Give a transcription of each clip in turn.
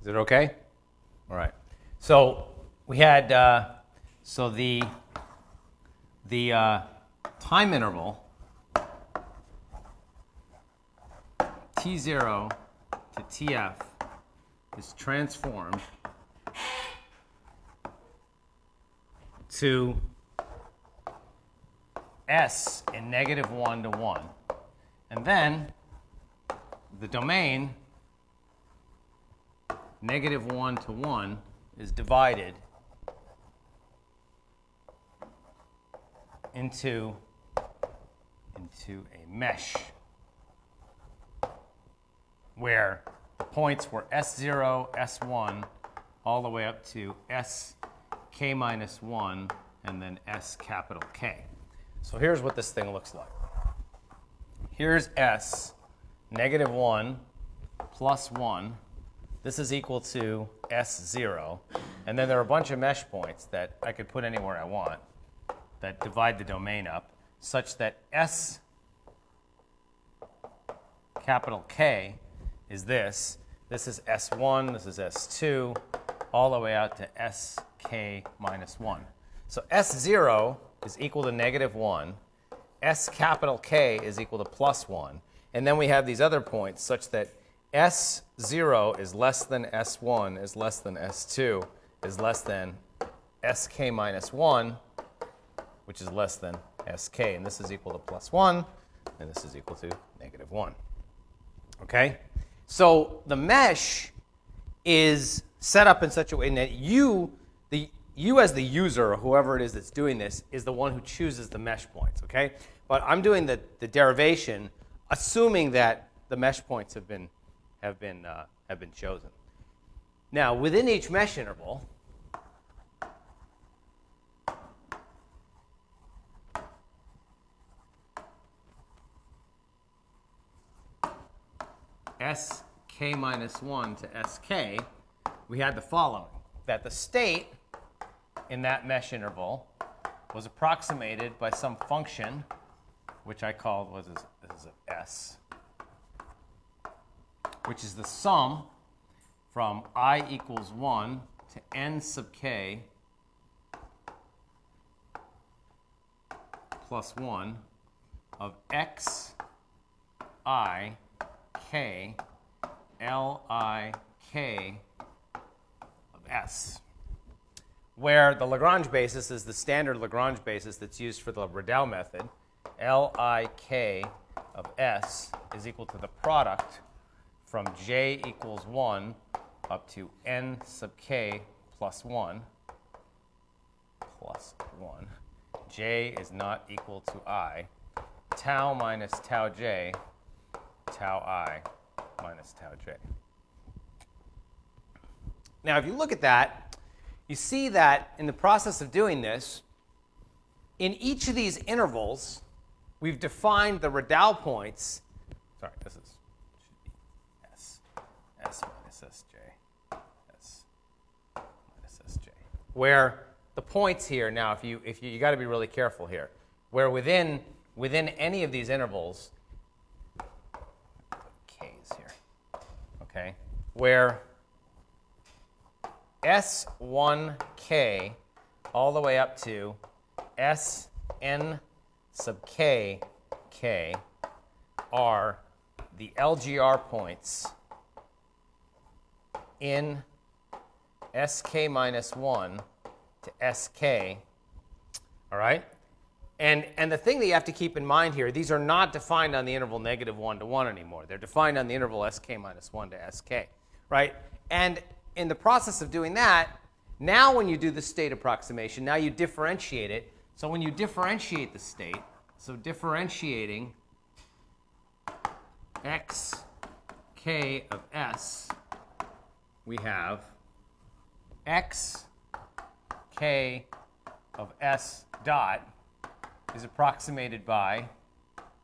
Is it okay? All right. So we had the time interval t0 to tf is transformed to s in -1 to 1. And then the domain -1 to 1 is divided into a mesh where the points were S0, S1, all the way up to SK minus 1, and then S capital K. So here's what this thing looks like. Here's S, -1 plus 1. This is equal to S0. And then there are a bunch of mesh points that I could put anywhere I want that divide the domain up such that S capital K is this. This is S1, this is S2, all the way out to SK minus 1. So S0 is equal to -1. S capital K is equal to plus 1. And then we have these other points such that S0 is less than S1, is less than S2, is less than SK minus 1, which is less than SK. And this is equal to plus 1, and this is equal to -1. Okay? So the mesh is set up in such a way that you as the user, or whoever it is that's doing this, is the one who chooses the mesh points. Okay? But I'm doing the derivation assuming that the mesh points have been chosen. Now, within each mesh interval, SK minus 1 to SK, we had the following, that the state in that mesh interval was approximated by some function, which I called this is S, which is the sum from I equals 1 to n sub k plus 1 of x I k L I k of S, where the Lagrange basis is the standard Lagrange basis that's used for the Riddell method. L I k of S is equal to the product from j equals 1 up to n sub k plus 1 plus 1. J is not equal to I. Tau minus tau j, tau I minus tau j. Now, if you look at that, you see that in the process of doing this, in each of these intervals, we've defined the Riddell points. Sorry, this should be S minus Sj, S minus Sj. Where the points here, now, if you got to be really careful here, where within any of these intervals, K's here, okay, where S1k all the way up to Sn sub k are the LGR points in Sk minus 1 to Sk, all right? And the thing that you have to keep in mind here, these are not defined on the interval -1 to 1 anymore. They're defined on the interval Sk minus 1 to Sk, right? And in the process of doing that, now when you do the state approximation, now you differentiate it. So when you differentiate the state, so differentiating xk of S, we have xk of S dot is approximated by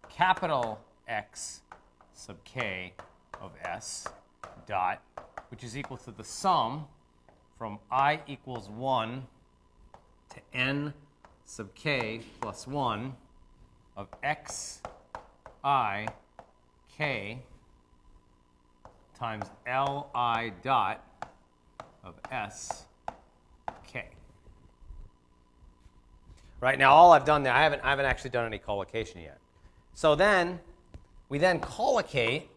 capital X sub k of S dot, which is equal to the sum from I equals 1 to n sub k plus 1 of x I k times L I dot of S k. Right, now all I've done there, I haven't actually done any collocation yet. So then, we then collocate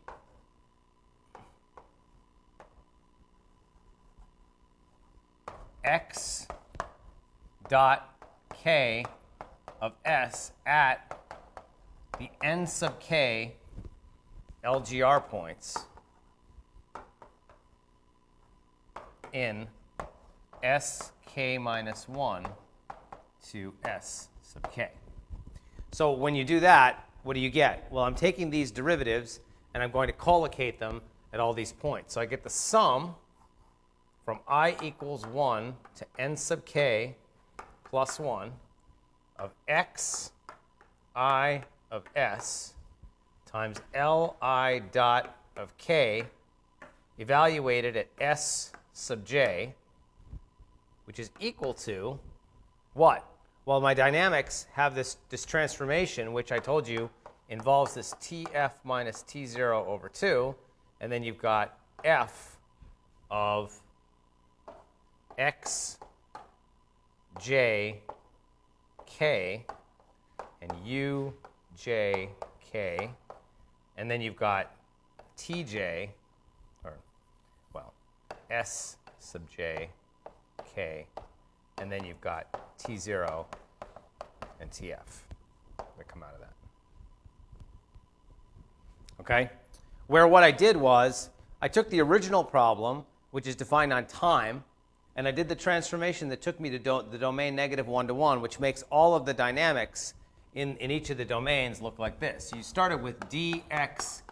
x dot k of S at the n sub k LGR points in sk minus 1 to S sub k. So when you do that, what do you get? Well, I'm taking these derivatives and I'm going to collocate them at all these points. So I get the sum from I equals 1 to n sub k plus 1 of x I of S times Li dot of k evaluated at S sub j, which is equal to what? Well, my dynamics have this transformation, which I told you involves this Tf minus T0 over 2, and then you've got f of x j k and u j k, and then you've got tj, or, well, s sub j k, and then you've got T0 and TF that come out of that. Okay? Where what I did was, I took the original problem, which is defined on time, and I did the transformation that took me to the domain negative 1 to 1, which makes all of the dynamics in each of the domains look like this. So you started with dx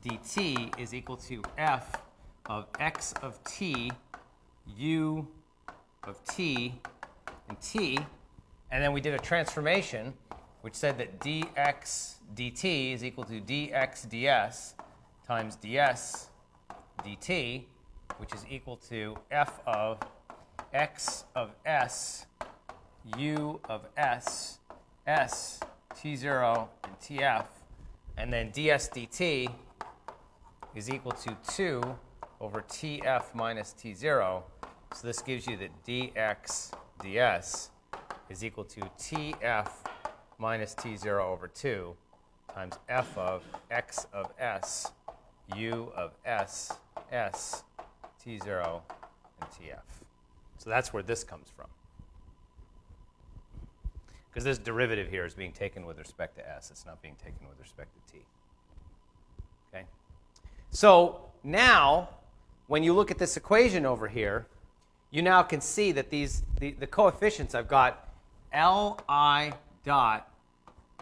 dt is equal to f of x of t, u of t, and t, and then we did a transformation which said that dx dt is equal to dx ds times ds dt, which is equal to f of x of s, u of s, s, t0, and tf, and then ds dt is equal to 2 over tf minus t0. So this gives you that dx ds is equal to tf minus t0 over 2 times f of x of s, u of s, s, t0, and tf. So that's where this comes from. Because this derivative here is being taken with respect to s. It's not being taken with respect to t. Okay? So now, when you look at this equation over here, you now can see that the coefficients, I've got Li dot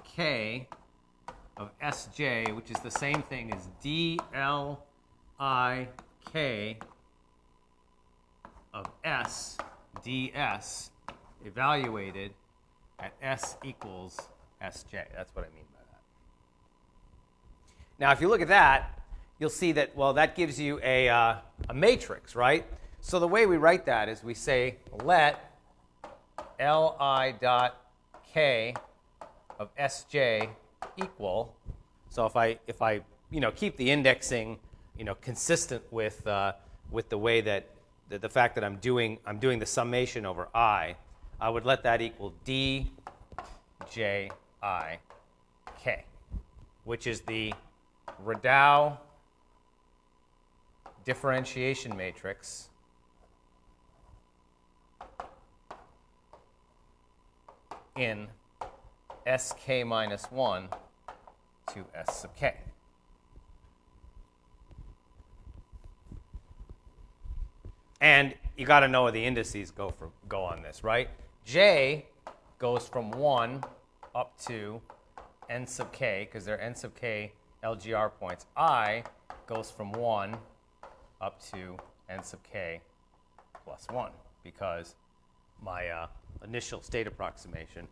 k of Sj, which is the same thing as Dli k of S ds evaluated at S equals Sj. That's what I mean by that. Now, if you look at that, you'll see that, well, that gives you a matrix, right? So the way we write that is we say let Li dot k of Sj equal. So if I keep the indexing consistent with the way that the fact that I'm doing the summation over I would let that equal d j I k, which is the Radau differentiation matrix in sk minus 1 to s sub k. And you got to know where the indices go on this, right? J goes from 1 up to n sub k, because they're n sub k LGR points. I goes from 1 up to n sub k plus 1, because my initial state approximation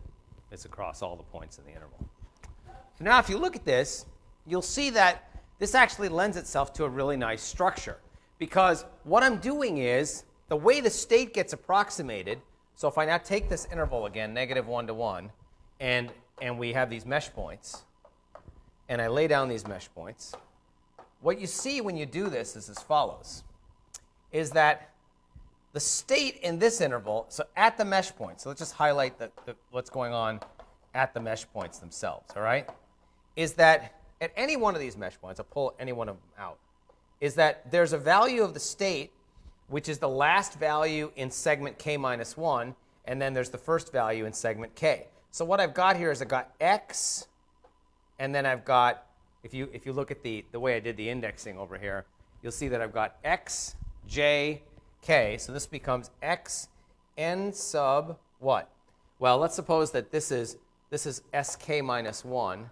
is across all the points in the interval. So now if you look at this, you'll see that this actually lends itself to a really nice structure, because what I'm doing is the way the state gets approximated. So if I now take this interval again, negative 1 to 1, and we have these mesh points, and I lay down these mesh points, what you see when you do this is as follows, is that the state in this interval, so at the mesh point, so let's just highlight what's going on at the mesh points themselves, all right, is that at any one of these mesh points, I'll pull any one of them out, is that there's a value of the state, which is the last value in segment k minus 1, and then there's the first value in segment k. So what I've got here is I've got x, and then I've got, if you look at the way I did the indexing over here, you'll see that I've got x, j, k. So this becomes x n sub what? Well, let's suppose that this is sk minus 1,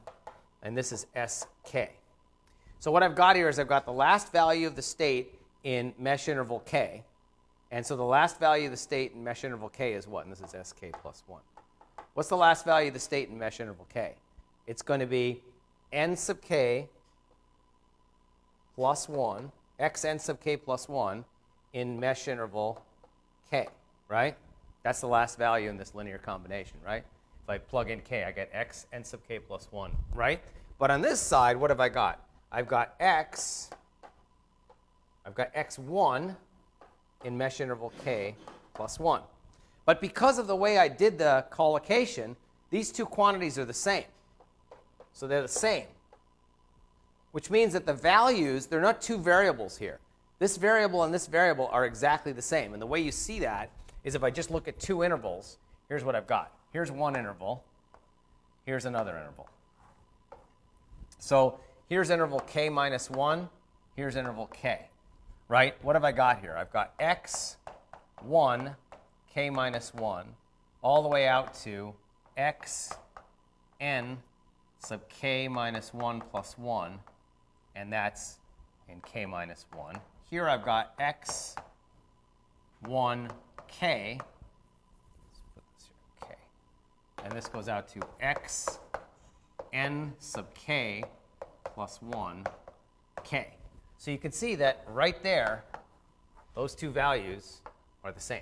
and this is sk. So what I've got here is I've got the last value of the state in mesh interval k. And so the last value of the state in mesh interval k is what? And this is sk plus 1. What's the last value of the state in mesh interval k? It's going to be n sub k plus 1, x n sub k plus 1 in mesh interval k, right? That's the last value in this linear combination, right? If I plug in k, I get x n sub k plus 1, right? But on this side, what have I got? I've got x1 in mesh interval k plus 1. But because of the way I did the collocation, these two quantities are the same. So they're the same, which means that the values, they're not two variables here. This variable and this variable are exactly the same. And the way you see that is if I just look at two intervals, here's what I've got. Here's one interval. Here's another interval. So here's interval k minus 1. Here's interval k. Right? What have I got here? I've got x1, k minus 1, all the way out to xn sub k minus 1 plus 1, and that's in k minus 1. Here I've got x1k, let's put this here, k, and this goes out to xn sub k plus 1, k. So you can see that right there, those two values are the same,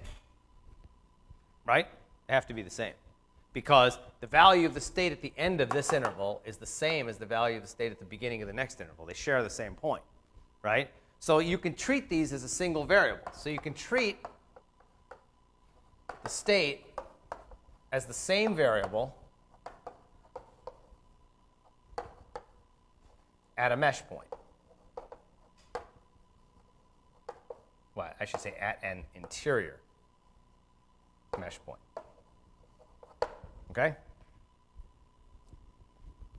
right? They have to be the same because the value of the state at the end of this interval is the same as the value of the state at the beginning of the next interval. They share the same point, right? So you can treat these as a single variable. So you can treat the state as the same variable at a mesh point. Well, I should say at an interior mesh point. Okay?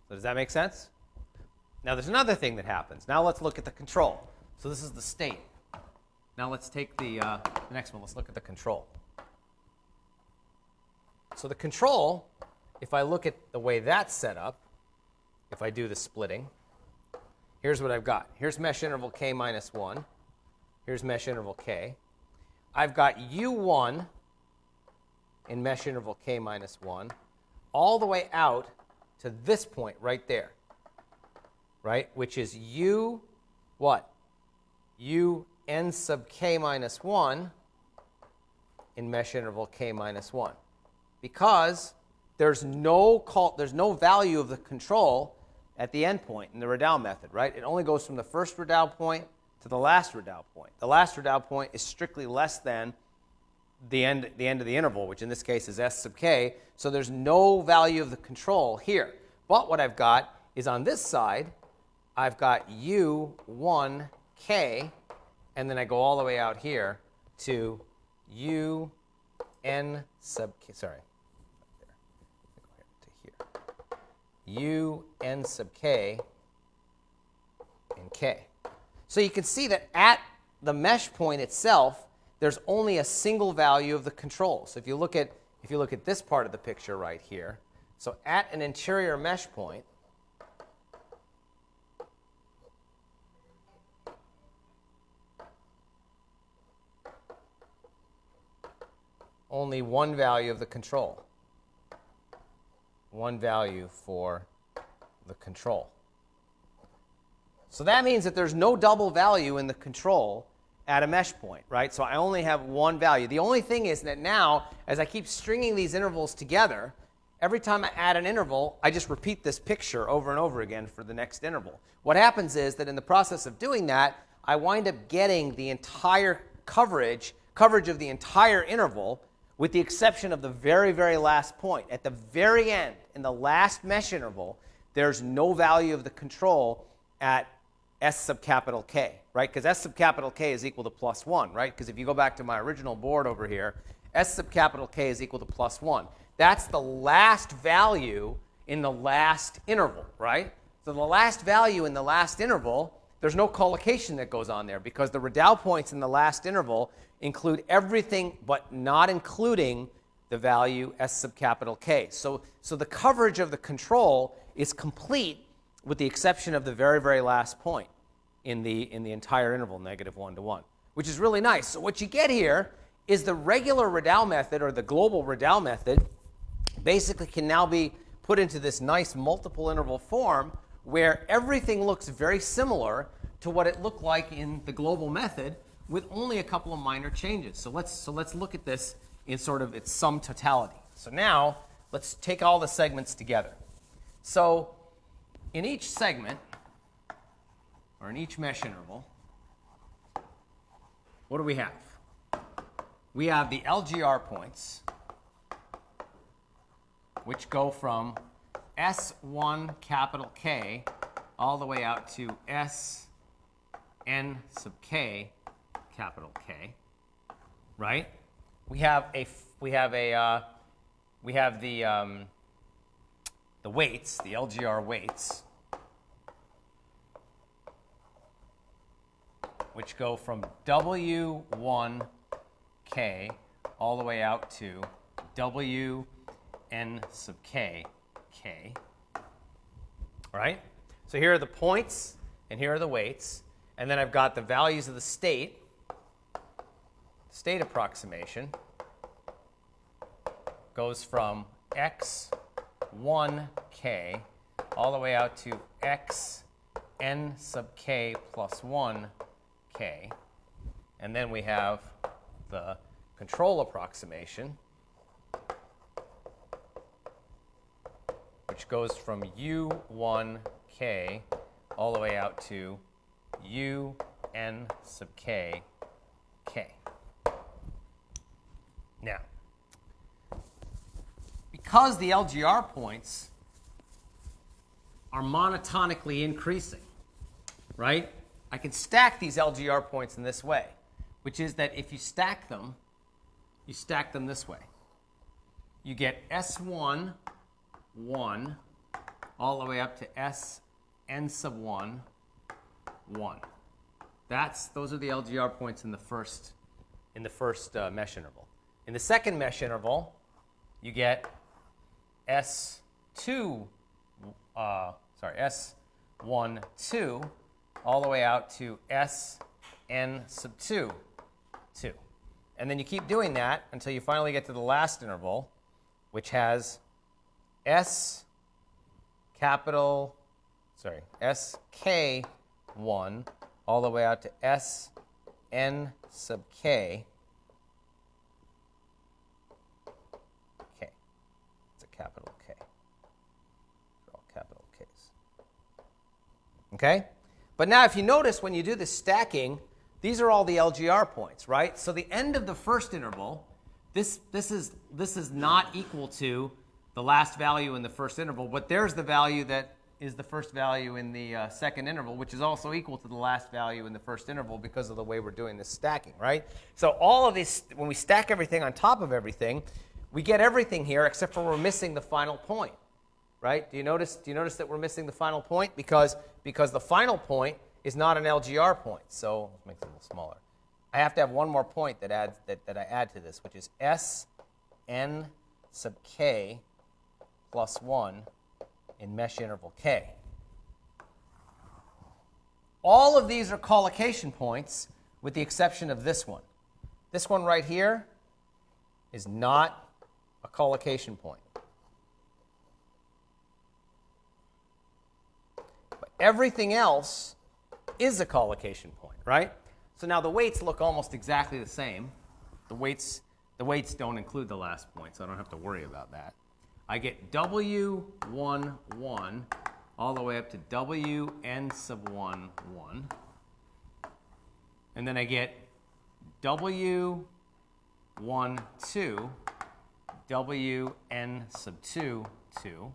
So does that make sense? Now there's another thing that happens. Now let's look at the control. So this is the state. Now let's take the next one. Let's look at the control. So the control, if I look at the way that's set up, if I do the splitting, here's what I've got. Here's mesh interval k minus 1. Here's mesh interval k. I've got u1 in mesh interval k minus 1 all the way out to this point right there, right, which is u what? U n sub k minus 1 in mesh interval k minus 1. Because there's no value of the control at the end point in the Redal method, right? It only goes from the first Redal point to the last Redal point. The last Redal point is strictly less than the end of the interval, which in this case is s sub k, so there's no value of the control here. But what I've got is on this side, I've got u1k, and then I go all the way out here to un sub k, sorry, un sub k and k. So you can see that at the mesh point itself, there's only a single value of the control. So if you look at this part of the picture right here, so at an interior mesh point, only one value of the control. One value for the control. So that means that there's no double value in the control at a mesh point, right? So I only have one value. The only thing is that now, as I keep stringing these intervals together, every time I add an interval, I just repeat this picture over and over again for the next interval. What happens is that in the process of doing that, I wind up getting the entire coverage coverage of the entire interval, with the exception of the very, very last point. At the very end, in the last mesh interval, there's no value of the control at S sub capital K, right? Because S sub capital K is equal to plus 1, right? Because if you go back to my original board over here, S sub capital K is equal to plus 1. That's the last value in the last interval, right? So the last value in the last interval, there's no collocation that goes on there because the Redal points in the last interval include everything but not including the value S sub capital K. So the coverage of the control is complete with the exception of the very, very last point in the entire interval, -1 to 1, which is really nice. So what you get here is the regular Redal method, or the global Redal method, basically can now be put into this nice multiple interval form where everything looks very similar to what it looked like in the global method with only a couple of minor changes. So let's look at this in sort of its sum totality. So now let's take all the segments together. So in each segment, or in each mesh interval, what do we have? We have the LGR points, which go from S1 capital K all the way out to Sn sub K capital K, right? We have the weights, the LGR weights, which go from W1K all the way out to Wn sub K, K. All right? So here are the points, and here are the weights. And then I've got the values of the state approximation goes from x1k all the way out to xn sub k plus 1k. And then we have the control approximation, which goes from u1k all the way out to un sub k, k. Now, because the LGR points are monotonically increasing, right? I can stack these LGR points in this way, which is that if you stack them this way. You get S1, 1, all the way up to Sn sub 1, 1. Those are the LGR points in the first mesh interval. In the second mesh interval, you get S1, 2, all the way out to Sn sub 2, 2. And then you keep doing that until you finally get to the last interval, which has SK1 all the way out to Sn sub k. K. It's a capital K. They're all capital Ks. Okay? But now if you notice when you do this stacking, these are all the LGR points, right? So the end of the first interval, this is not equal to the last value in the first interval, but there's the value that is the first value in the second interval, which is also equal to the last value in the first interval because of the way we're doing this stacking, right? So all of these, when we stack everything on top of everything, we get everything here except for we're missing the final point, right? Do you notice that we're missing the final point? Because the final point is not an LGR point. So let's make it a little smaller. I have to have one more point that I add to this, which is Sn sub k plus 1 in mesh interval k. All of these are collocation points with the exception of this one. This one right here is not a collocation point. But everything else is a collocation point, right? So now the weights look almost exactly the same. The weights don't include the last point, so I don't have to worry about that. I get W1, 1, all the way up to Wn sub 1, 1. And then I get W2, 1, 2, Wn sub 2, 2.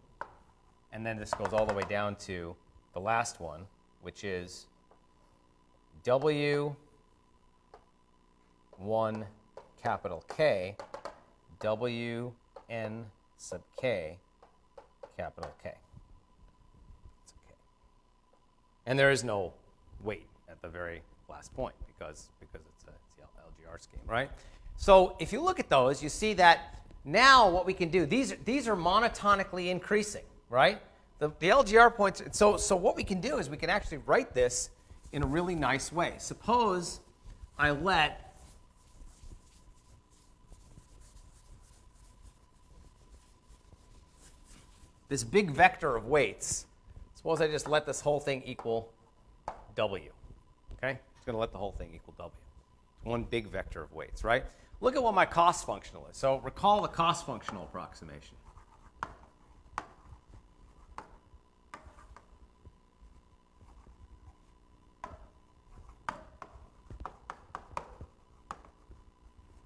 And then this goes all the way down to the last one, which is W1 capital K, Wn sub K, capital K. It's okay. And there is no weight at the very last point because it's the LGR scheme, right? So if you look at those, you see that now what we can do, these are monotonically increasing, right? The LGR points, so what we can do is we can actually write this in a really nice way. Suppose I let this big vector of weights, suppose I just let this whole thing equal W, okay? It's going to let the whole thing equal W. It's one big vector of weights, right? Look at what my cost functional is. So recall the cost functional approximation.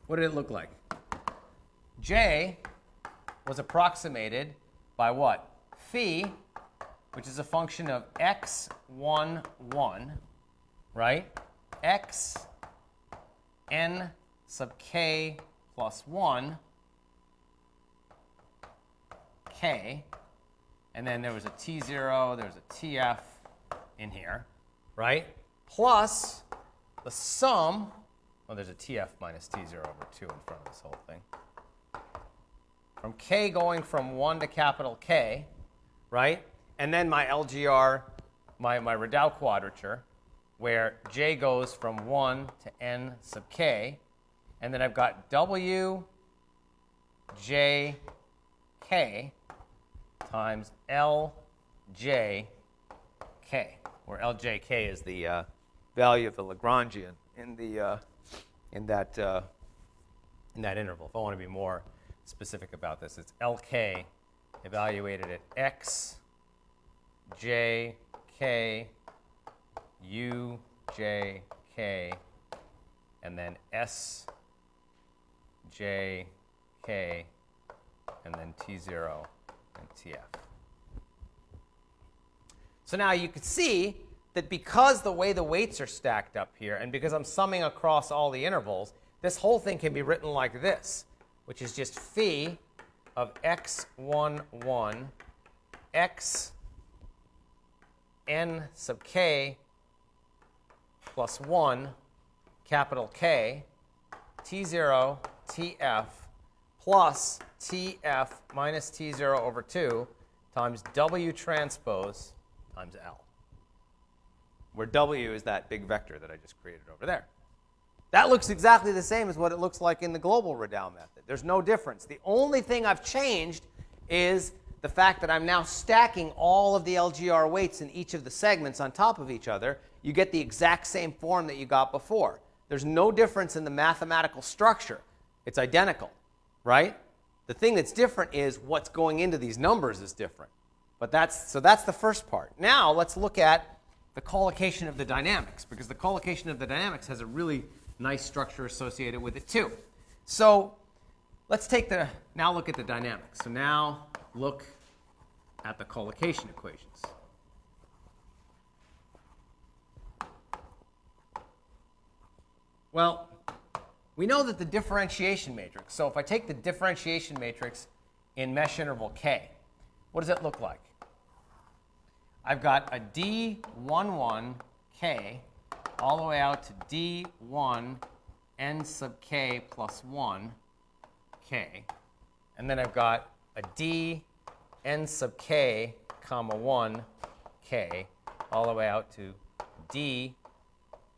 What did it look like? J was approximated by what? Phi, which is a function of x1, 1, right? X n sub k plus 1 k, and then there was a t0, there was a tf in here, right? Plus the sum, well, there's a tf minus t0 over 2 in front of this whole thing, from k going from 1 to capital K, right? And then my LGR, my Redau quadrature, where j goes from 1 to n sub k, and then I've got W j k times L j k, where L j k is the value of the Lagrangian in that interval. If I want to be more specific about this, it's LK evaluated at x j k u j k and then s j k and then t0 and tf. So now you can see that because the way the weights are stacked up here and because I'm summing across all the intervals, this whole thing can be written like this, which is just phi of x1, 1, x n sub k plus 1, capital K, t0, tf, plus tf minus t0 over 2 times W transpose times L, where W is that big vector that I just created over there. That looks exactly the same as what it looks like in the global Redau method. There's no difference. The only thing I've changed is the fact that I'm now stacking all of the LGR weights in each of the segments on top of each other. You get the exact same form that you got before. There's no difference in the mathematical structure. It's identical, right? The thing that's different is what's going into these numbers is different. But that's the first part. Now let's look at the collocation of the dynamics, because the collocation of the dynamics has a really nice structure associated with it too. So let's now look at the dynamics. So now look at the collocation equations. Well, we know that the differentiation matrix, so if I take the differentiation matrix in mesh interval K, what does it look like? I've got a D11 K all the way out to D1 n sub K plus 1 K. And then I've got a D n sub K comma 1 K all the way out to D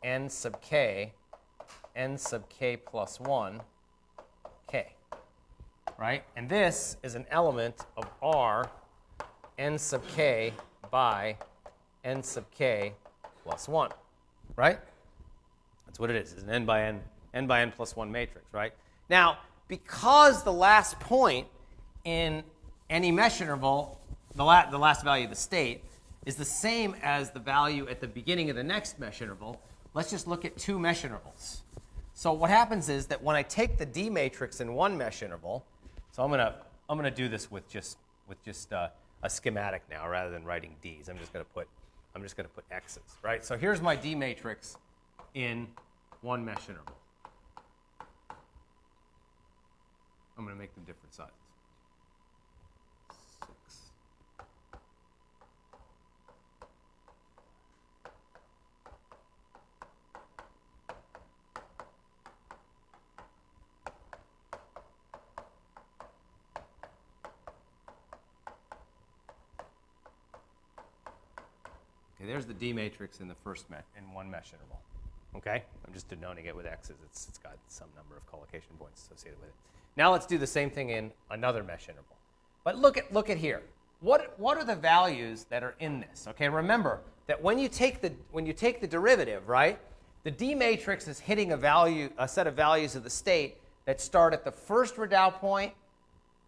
n sub K n sub K plus 1 K. Right? And this is an element of R n sub K by n sub K plus 1. Right? That's what it is. It's an n by n plus 1 matrix, right? Now, because the last point in any mesh interval, the last value of the state, is the same as the value at the beginning of the next mesh interval, let's just look at two mesh intervals. So what happens is that when I take the D matrix in one mesh interval, so I'm gonna do this with just a schematic now rather than writing D's. I'm just gonna put X's, right? So here's my D matrix in one mesh interval. I'm gonna make them different sizes. 6. Okay, there's the D matrix in the first in one mesh interval. Okay, I'm just denoting it with X's. It's got some number of collocation points associated with it. Now let's do the same thing in another mesh interval. But look at here. What are the values that are in this? Okay, remember that when you take the derivative, right, the D matrix is hitting a set of values of the state that start at the first Redal point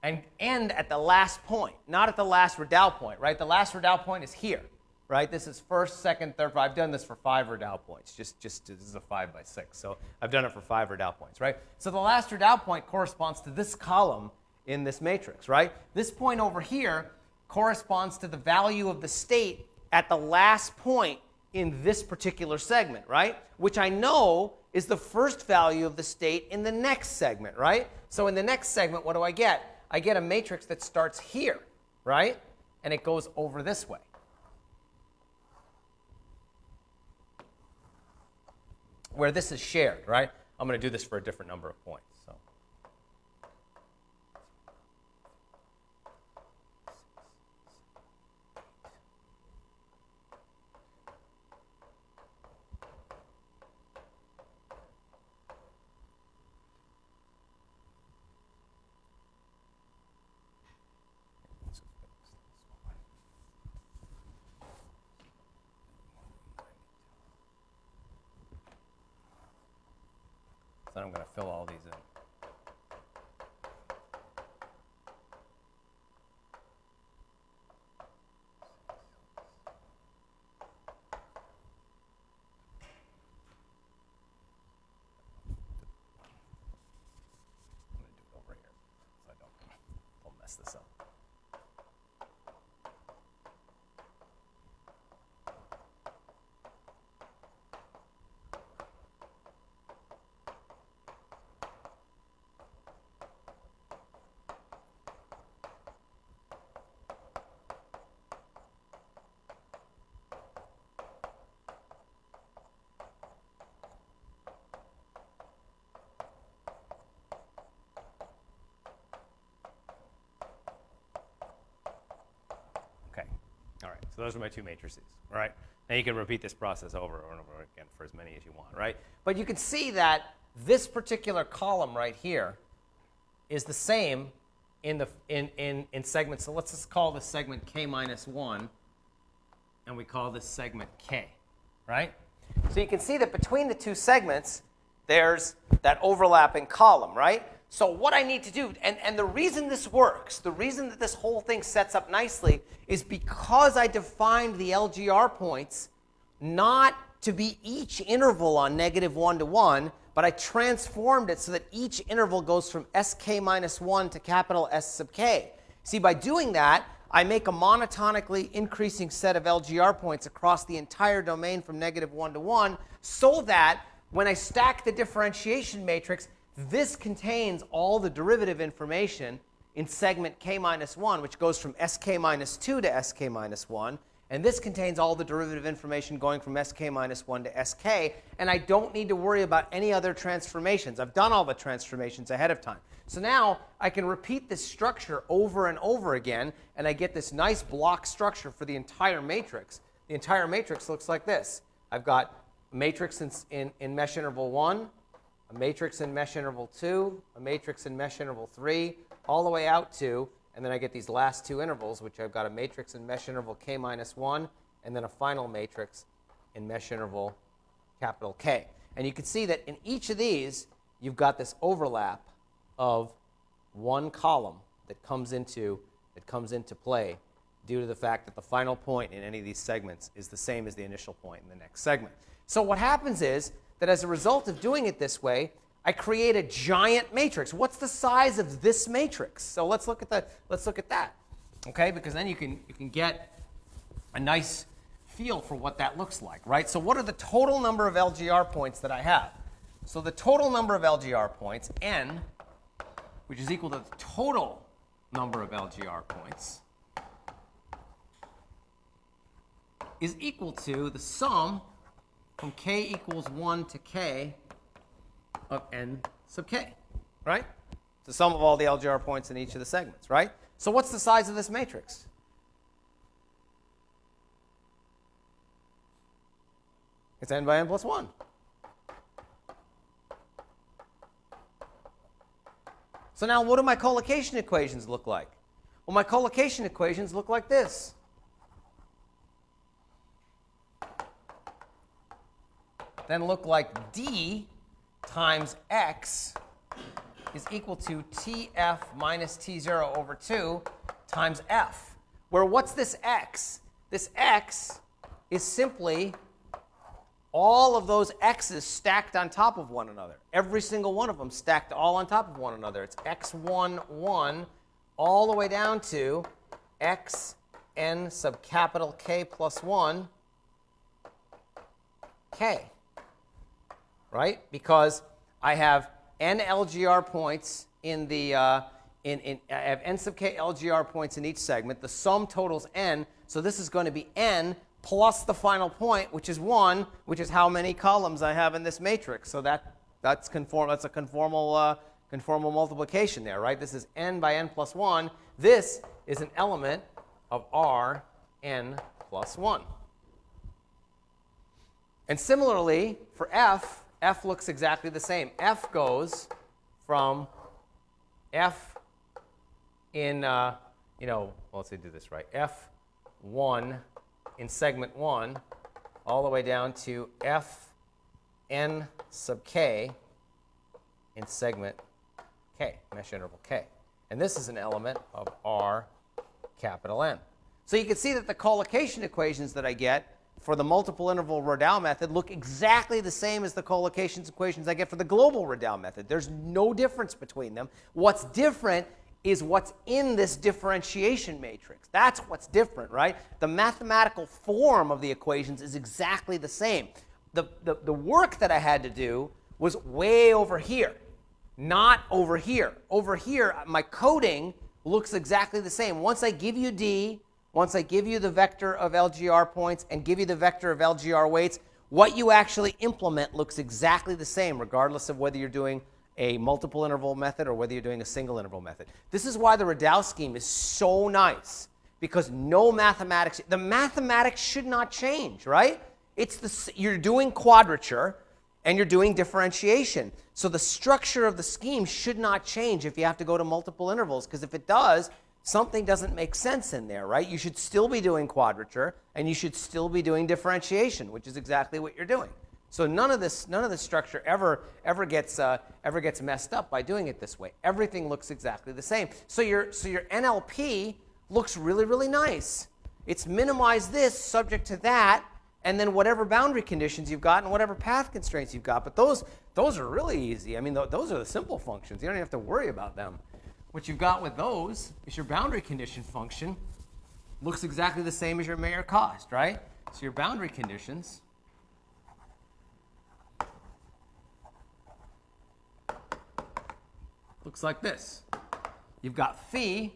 and end at the last point, not at the last Redal point, right? The last Redal point is here, right? This is first, second, third. I've done this for 5 Redal points. Just this is a 5 by 6, so I've done it for 5 Redal points, right? So the last Redal point corresponds to this column in this matrix, right? This point over here corresponds to the value of the state at the last point in this particular segment, right? Which I know is the first value of the state in the next segment, right? So in the next segment, what do I get? I get a matrix that starts here, right? And it goes over this way. Where this is shared, right? I'm going to do this for a different number of points. So. Then I'm going to fill all these in. I'm going to do it over here so I don't mess this up. So those are my two matrices, all right? Now you can repeat this process over and over again for as many as you want, right? But you can see that this particular column right here is the same in segments. So let's just call this segment k minus 1, and we call this segment k, right? So you can see that between the two segments, there's that overlapping column, right? So what I need to do, and the reason this works, the reason that this whole thing sets up nicely is because I defined the LGR points not to be each interval on -1 to 1, but I transformed it so that each interval goes from sk minus 1 to capital S sub k. See, by doing that, I make a monotonically increasing set of LGR points across the entire domain from -1 to 1, so that when I stack the differentiation matrix, this contains all the derivative information in segment k minus 1, which goes from sk minus 2 to sk minus 1. And this contains all the derivative information going from sk minus 1 to sk. And I don't need to worry about any other transformations. I've done all the transformations ahead of time. So now I can repeat this structure over and over again, and I get this nice block structure for the entire matrix. The entire matrix looks like this. I've got a matrix in mesh interval 1, a matrix in mesh interval 2, a matrix in mesh interval 3, all the way out to, and then I get these last two intervals, which I've got a matrix in mesh interval k minus 1, and then a final matrix in mesh interval capital K. And you can see that in each of these, you've got this overlap of one column that comes into play due to the fact that the final point in any of these segments is the same as the initial point in the next segment. So what happens is that as a result of doing it this way, I create a giant matrix. What's the size of this matrix? So let's look at that. Okay, because then you can get a nice feel for what that looks like, right? So what are the total number of LGR points that I have? So the total number of LGR points, n, which is equal to the total number of LGR points, is equal to the sum from k equals 1 to k of n sub k, right? It's the sum of all the LGR points in each of the segments, right? So what's the size of this matrix? It's n by n plus 1. So now what do my collocation equations look like? Well, my collocation equations look like this. Then look like d times x is equal to tf minus t0 over 2 times f, where what's this x? This x is simply all of those x's stacked on top of one another. Every single one of them stacked all on top of one another. It's x1, 1, all the way down to xn sub capital K plus 1, k. Right? Because I have n LGR points in the, I have n sub k LGR points in each segment. The sum totals n, so this is going to be n plus the final point, which is 1, which is how many columns I have in this matrix. So that's a conformal multiplication there, right? This is n by n plus 1. This is an element of R n plus 1. And similarly, for f looks exactly the same. F goes from f in, let's see, do this right. F1 in segment 1 all the way down to Fn sub k in segment k, mesh interval k. And this is an element of R capital N. So you can see that the collocation equations that I get for the multiple interval Rodal method look exactly the same as the collocation equations I get for the global Rodal method. There's no difference between them. What's different is what's in this differentiation matrix. That's what's different, right? The mathematical form of the equations is exactly the same. The work that I had to do was way over here, not over here. Over here, my coding looks exactly the same. Once I give you D, once I give you the vector of LGR points and give you the vector of LGR weights, what you actually implement looks exactly the same, regardless of whether you're doing a multiple interval method or whether you're doing a single interval method. This is why the Rodal scheme is so nice, because no mathematics, the mathematics should not change, right? You're doing quadrature and you're doing differentiation. So the structure of the scheme should not change if you have to go to multiple intervals, because if it does, something doesn't make sense in there, right? You should still be doing quadrature and you should still be doing differentiation, which is exactly what you're doing. So none of this structure ever gets messed up by doing it this way. Everything looks exactly the same. So your NLP looks really, really nice. It's minimize this subject to that, and then whatever boundary conditions you've got and whatever path constraints you've got. But those are really easy. I mean, those are the simple functions. You don't even have to worry about them. What you've got with those is your boundary condition function looks exactly the same as your Mayer cost, right? So your boundary conditions looks like this. You've got phi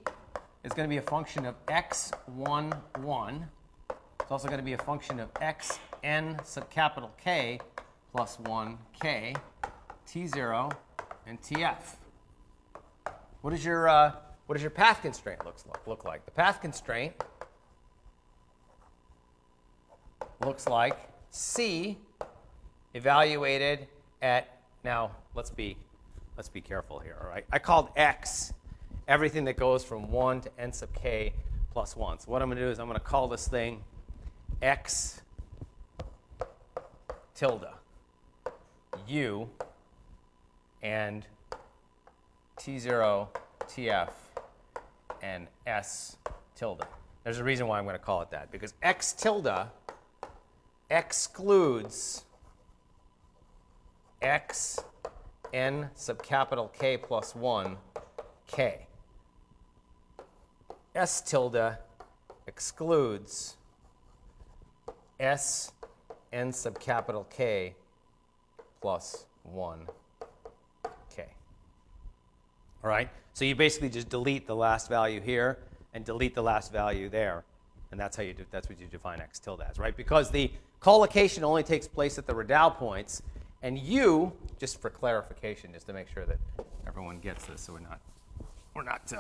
is going to be a function of x1, 1. It's also going to be a function of xn sub capital K plus 1k, t0, and tf. What does your path constraint look like? The path constraint looks like C evaluated at, now let's be careful here, all right? I called X everything that goes from 1 to n sub k plus 1. So what I'm going to do is I'm going to call this thing X tilde U and T0, TF, and S tilde. There's a reason why I'm going to call it that, because X tilde excludes X n sub capital K plus 1 K. S tilde excludes S n sub capital K plus 1 K. All right? So you basically just delete the last value here and delete the last value there. And that's how you do, that's what you define X tilde as, right? Because the collocation only takes place at the Redal points, and U, just for clarification, just to make sure that everyone gets this, so we're not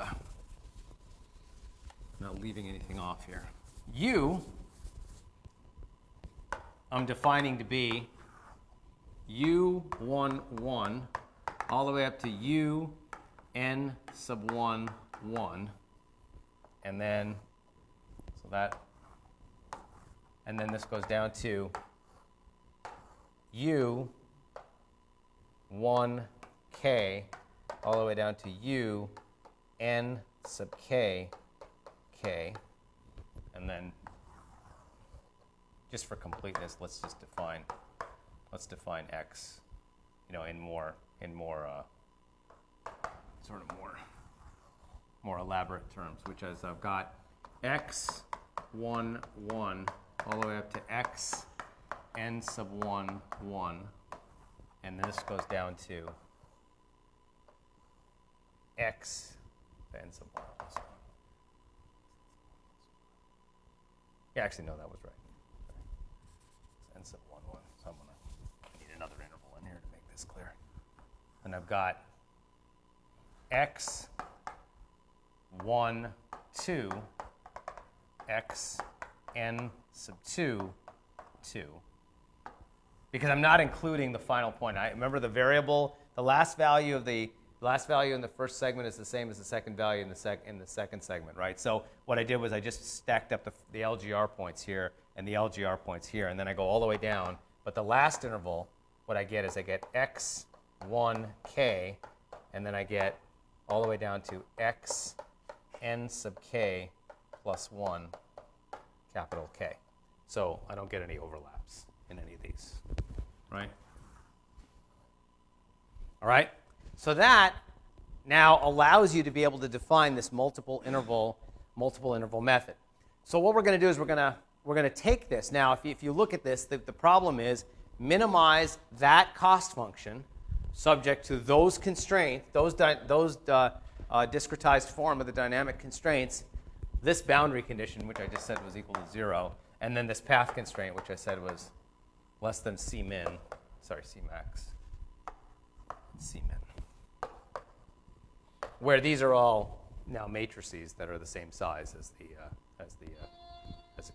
leaving anything off here. U, I'm defining to be U11 all the way up to U n sub 1, 1, and then so that, and then this goes down to U 1 K all the way down to U n sub K K, and then just for completeness, let's define X, in more sort of more elaborate terms, which is I've got X 1 1 all the way up to X n sub 1 1, and this goes down to X n sub 1 plus 1. Yeah, actually, no, that was right. N sub 1 1. So I need another interval in here to make this clear. And I've got X 1 2 X n sub 2 2. Because I'm not including the final point. I remember the variable, the last value in the first segment is the same as the second value in the second segment, right? So what I did was I just stacked up the LGR points here and the LGR points here, and then I go all the way down. But the last interval, what I get is I get X1K, and then I get all the way down to X n sub K plus 1 capital K. So I don't get any overlaps in any of these, right? All right? So that now allows you to be able to define this multiple interval method. So what we're going to do is we're going to take this. Now, if you look at this, the problem is minimize that cost function subject to those constraints, those discretized form of the dynamic constraints, this boundary condition, which I just said was equal to 0, and then this path constraint, which I said was less than C max, C min, where these are all now matrices that are the same size as the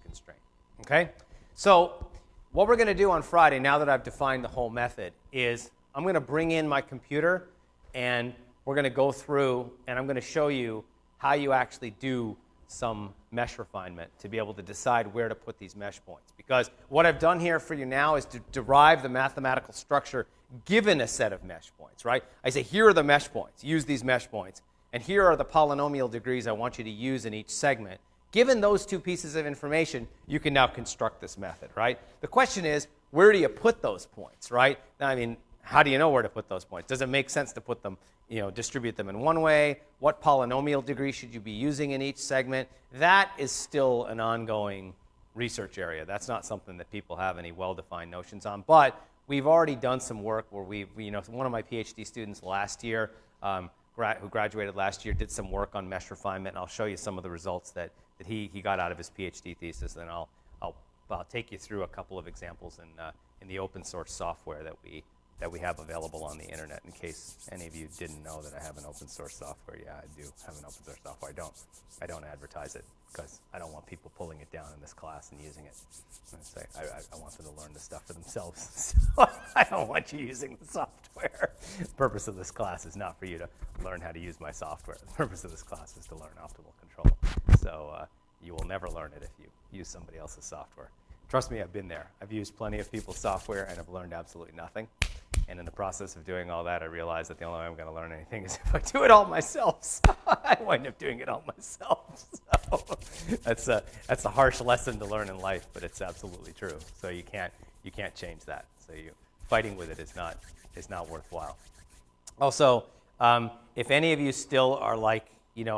constraint. Okay? So what we're going to do on Friday, now that I've defined the whole method, is I'm going to bring in my computer, and we're going to go through, and I'm going to show you how you actually do some mesh refinement to be able to decide where to put these mesh points. Because what I've done here for you now is to derive the mathematical structure given a set of mesh points, right? I say, here are the mesh points. Use these mesh points. And here are the polynomial degrees I want you to use in each segment. Given those two pieces of information, you can now construct this method, right? The question is, where do you put those points, right? Now, I mean, how do you know where to put those points? Does it make sense to put them, distribute them in one way? What polynomial degree should you be using in each segment? That is still an ongoing research area. That's not something that people have any well-defined notions on. But we've already done some work where one of my PhD students last year, who graduated last year, did some work on mesh refinement, and I'll show you some of the results that he got out of his PhD thesis, and I'll take you through a couple of examples in the open source software that we have available on the internet, in case any of you didn't know that I have an open source software. Yeah, I do have an open source software. I don't advertise it because I don't want people pulling it down in this class and using it. I want them to learn the stuff for themselves. So I don't want you using the software. The purpose of this class is not for you to learn how to use my software. The purpose of this class is to learn optimal control. So you will never learn it if you use somebody else's software. Trust me, I've been there. I've used plenty of people's software and I've learned absolutely nothing. And in the process of doing all that, I realized that the only way I'm going to learn anything is if I do it all myself. So I wind up doing it all myself. So that's a harsh lesson to learn in life, but it's absolutely true. So you can't change that. So fighting with it is not worthwhile. Also, if any of you still are like,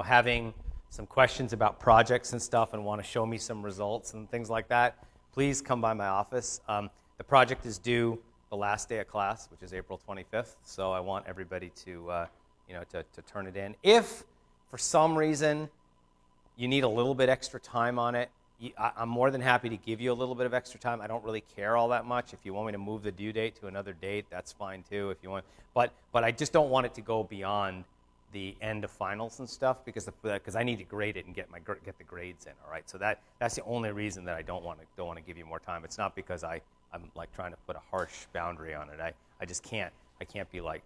having some questions about projects and stuff and want to show me some results and things like that, please come by my office. The project is due the last day of class, which is April 25th, so I want everybody to turn it in. If for some reason you need a little bit extra time on it, I'm more than happy to give you a little bit of extra time. I don't really care all that much. If you want me to move the due date to another date, that's fine too. If you want, but I just don't want it to go beyond the end of finals and stuff because I need to grade it and get the grades in. All right, so that's the only reason that I don't want to give you more time. It's not because I'm like trying to put a harsh boundary on it. I just can't. I can't be like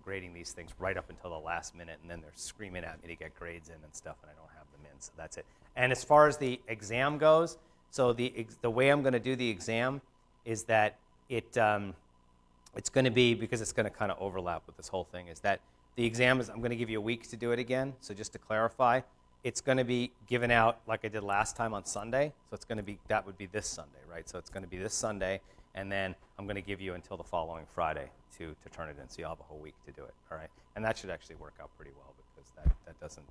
grading these things right up until the last minute, and then they're screaming at me to get grades in and stuff, and I don't have them in. So that's it. And as far as the exam goes, so the way I'm going to do the exam is that it's going to be, because it's going to kind of overlap with this whole thing, is that the exam is, I'm going to give you a week to do it again. So just to clarify, it's going to be given out like I did last time on Sunday. So it's going to be, that would be this Sunday, right? So it's going to be this Sunday, and then I'm going to give you until the following Friday to turn it in. So you'll have a whole week to do it, all right? And that should actually work out pretty well because that doesn't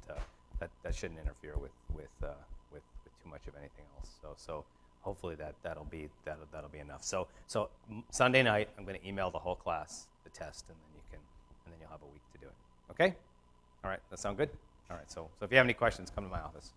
that shouldn't interfere with too much of anything else. So hopefully that'll be enough. So Sunday night I'm going to email the whole class the test, and then you'll have a week to do it. Okay? All right. That sound good? All right. So if you have any questions, come to my office.